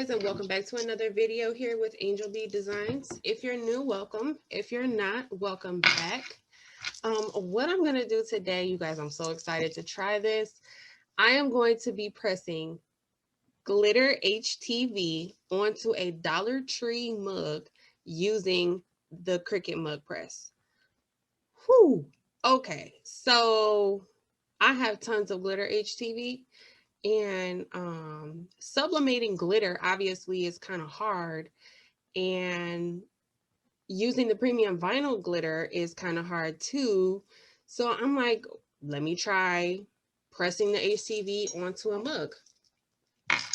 guys, and welcome back to another video here with Angel Bee Designs. If you're new, welcome. If you're not, welcome back. What I'm going to do today, you guys, I'm so excited to try this. I am going to be pressing glitter HTV onto a Dollar Tree mug using the Cricut Mug Press. Whew. Okay, so I have tons of glitter HTV. And sublimating glitter obviously is kind of hard, and using the premium vinyl glitter is kind of hard too. So I'm like, let me try pressing the HTV onto a mug.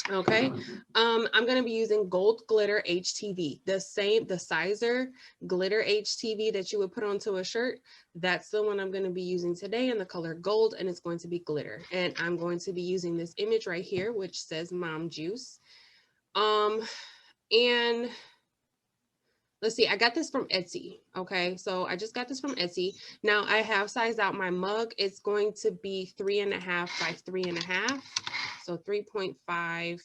Okay, I'm going to be using gold glitter HTV, the Siser glitter HTV that you would put onto a shirt. That's the one I'm going to be using today in the color gold, and it's going to be glitter. And I'm going to be using this image right here, which says Mom Juice. And let's see, I got this from Etsy. Okay, so I just got this from Etsy. Now I have sized out my mug. It's going to be 3.5 by 3.5. So 3.5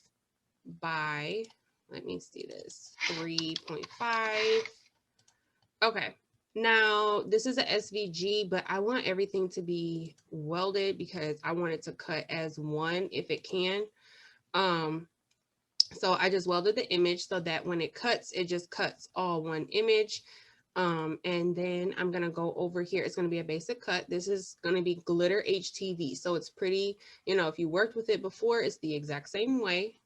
by, let me see this, 3.5. Okay, now this is a SVG, but I want everything to be welded because I want it to cut as one if it can. So I just welded the image so that when it cuts, it just cuts all one image. And then I'm gonna go over here. It's gonna be a basic cut. This is gonna be glitter HTV. So it's pretty, you know, if you worked with it before, it's the exact same way.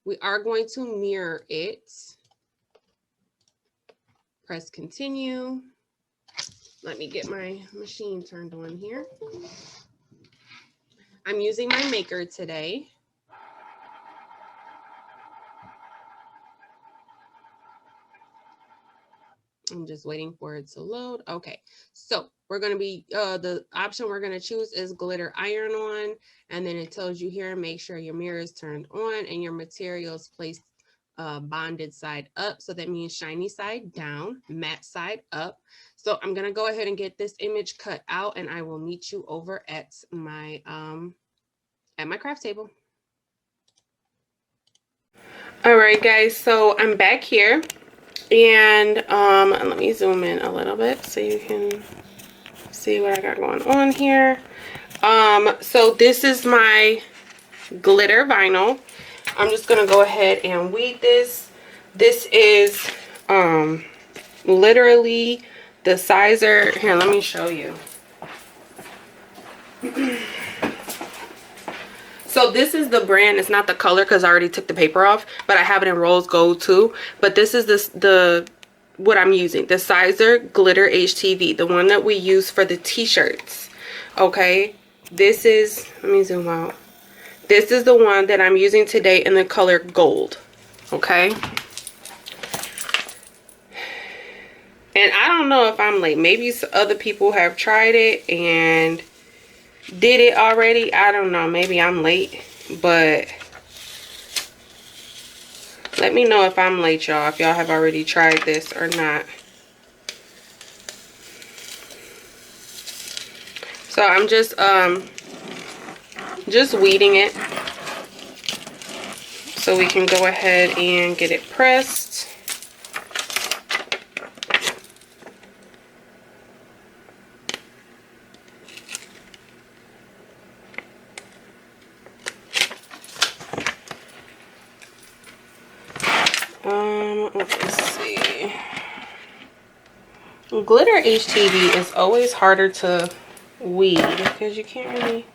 We are going to mirror it. Press continue. Let me get my machine turned on here. I'm using my maker today. I'm just waiting for it to load. Okay, so we're going to be, the option we're going to choose is glitter iron on, and then it tells you here, make sure your mirror is turned on and your materials placed bonded side up. So that means shiny side down, matte side up. So I'm going to go ahead and get this image cut out, and I will meet you over at my craft table. All right, guys, so I'm back here. And let me zoom in a little bit so you can see what I got going on here. So this is my glitter vinyl. I'm just gonna go ahead and weed this. This is literally the Siser. Here, let me show you. So this is the brand. It's not the color because I already took the paper off, but I have it in rose gold too. But this is what I'm using, the Siser glitter HTV, the one that we use for the t-shirts. Okay, this is, let me zoom out. This is the one that I'm using today in the color gold. Okay, and I don't know if I'm late. Maybe other people have tried it and did it already. I don't know, maybe I'm late, but let me know if I'm late, y'all, if y'all have already tried this or not. So I'm just weeding it so we can go ahead and get it pressed. Let's see. Glitter HTV is always harder to weed because you can't really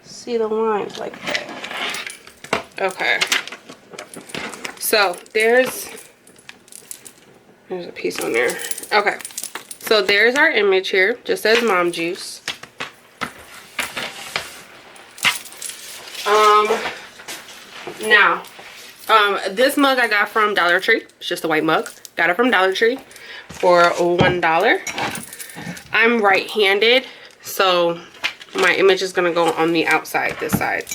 see the lines like that. Okay. So there's a piece on there. Okay. So there's our image here. Just says Mom Juice. Now, this mug I got from Dollar Tree. It's just a white mug. Got it from Dollar Tree for $1. I'm right-handed, so my image is going to go on the outside, this side.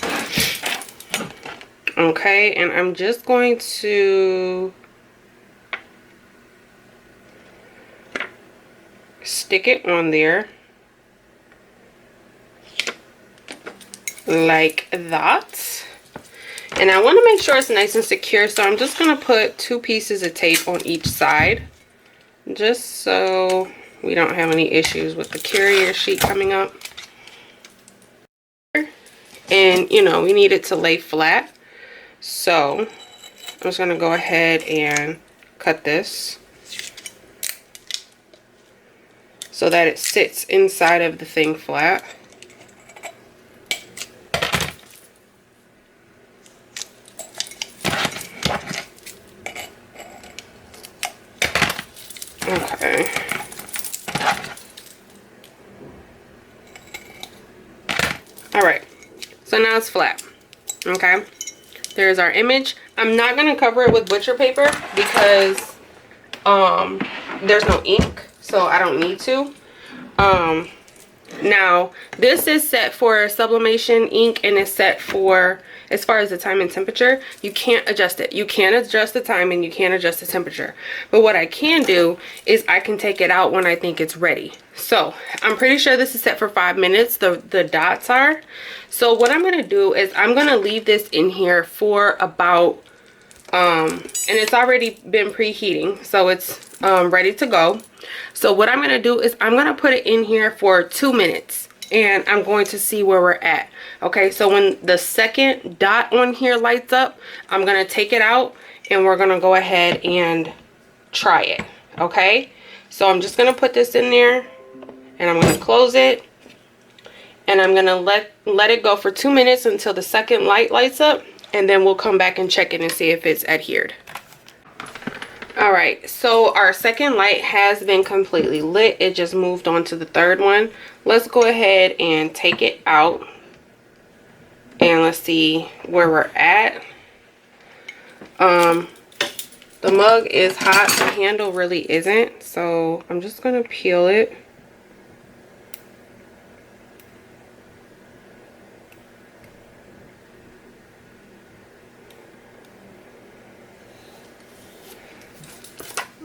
Okay, and I'm just going to stick it on there like that. And I want to make sure it's nice and secure, so I'm just going to put 2 pieces of tape on each side, just so we don't have any issues with the carrier sheet coming up. And you know, we need it to lay flat, so I'm just going to go ahead and cut this so that it sits inside of the thing flat. Okay. All right. So now it's flat. Okay. There's our image. I'm not going to cover it with butcher paper because there's no ink, so I don't need to. Now this is set for sublimation ink, and it's set for, as far as the time and temperature, you can't adjust it. You can't adjust the time and you can't adjust the temperature. But what I can do is I can take it out when I think it's ready. So I'm pretty sure this is set for 5 minutes, the dots are. So what I'm going to do is I'm going to leave this in here for about, and it's already been preheating, so it's ready to go. So what I'm going to do is I'm going to put it in here for 2 minutes, and I'm going to see where we're at. Okay, so when the second dot on here lights up, I'm going to take it out and we're going to go ahead and try it. Okay, so I'm just going to put this in there and I'm going to close it, and I'm going to let it go for 2 minutes until the second light lights up, and then we'll come back and check it and see if it's adhered. All right, so our second light has been completely lit. It just moved on to the third one. Let's go ahead and take it out and let's see where we're at. The mug is hot, the handle really isn't, so I'm just gonna peel it.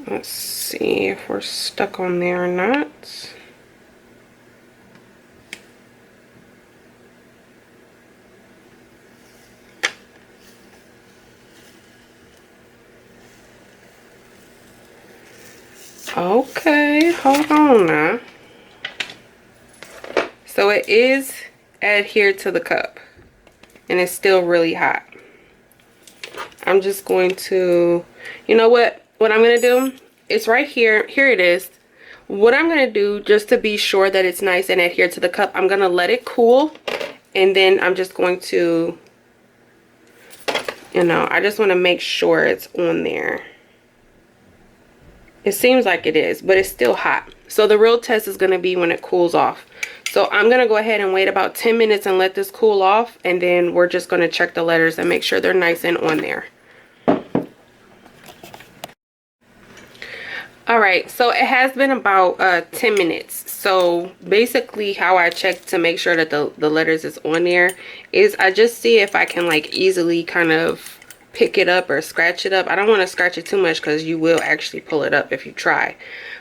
Let's see if we're stuck on there or not. Okay, hold on now. So it is adhered to the cup, and it's still really hot. I'm just going to, you know what I'm going to do? It's right here. Here it is. What I'm going to do, just to be sure that it's nice and adhered to the cup, I'm going to let it cool, and then I'm just going to, you know, I just want to make sure it's on there. It seems like it is, but it's still hot. So the real test is going to be when it cools off. So I'm going to go ahead and wait about 10 minutes and let this cool off, and then we're just going to check the letters and make sure they're nice and on there. All right, so it has been about 10 minutes. So basically how I check to make sure that the letters is on there is I just see if I can like easily kind of pick it up or scratch it up. I don't want to scratch it too much because you will actually pull it up if you try.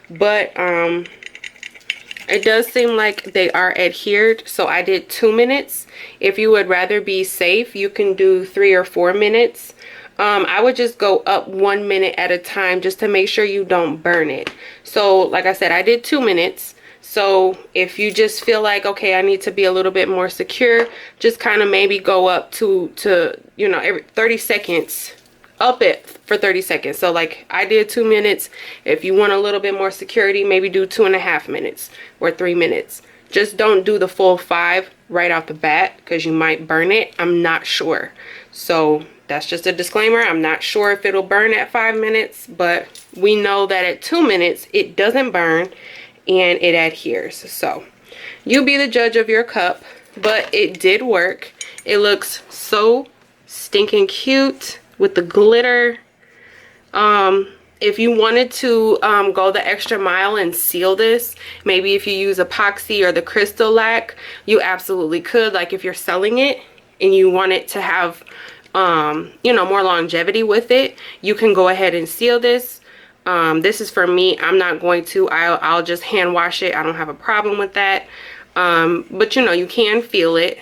But it does seem like they are adhered, so I did 2 minutes. If you would rather be safe, you can do 3 or 4 minutes. I would just go up 1 minute at a time just to make sure you don't burn it. So like I said, I did 2 minutes. So if you just feel like, okay, I need to be a little bit more secure, just kind of maybe go up to you know, every 30 seconds, up it for 30 seconds. So like I did 2 minutes. If you want a little bit more security, maybe do 2.5 minutes or 3 minutes. Just don't do the full 5 right off the bat because you might burn it. I'm not sure. So that's just a disclaimer. I'm not sure if it'll burn at 5 minutes, but we know that at 2 minutes it doesn't burn and it adheres. So you be the judge of your cup, but it did work. It looks so stinking cute with the glitter. If you wanted to go the extra mile and seal this, maybe if you use epoxy or the crystal lac, you absolutely could. Like if you're selling it and you want it to have you know, more longevity with it, you can go ahead and seal this. This is for me. I'm not going to. I'll just hand wash it. I don't have a problem with that. But you know, you can feel it.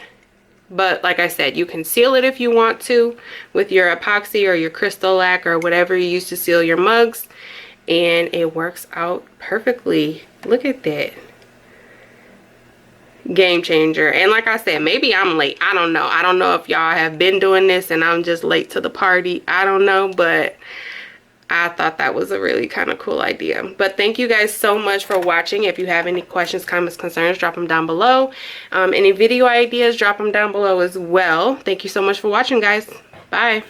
but like I said, you can seal it if you want to with your epoxy or your crystal lac or whatever you use to seal your mugs, and it works out perfectly. Look at that. Game changer. And like I said, maybe I'm late. I don't know. I don't know if y'all have been doing this and I'm just late to the party. I don't know, but I thought that was a really kind of cool idea. But thank you guys so much for watching. If you have any questions, comments, concerns, drop them down below. Any video ideas, drop them down below as well. Thank you so much for watching, guys. Bye.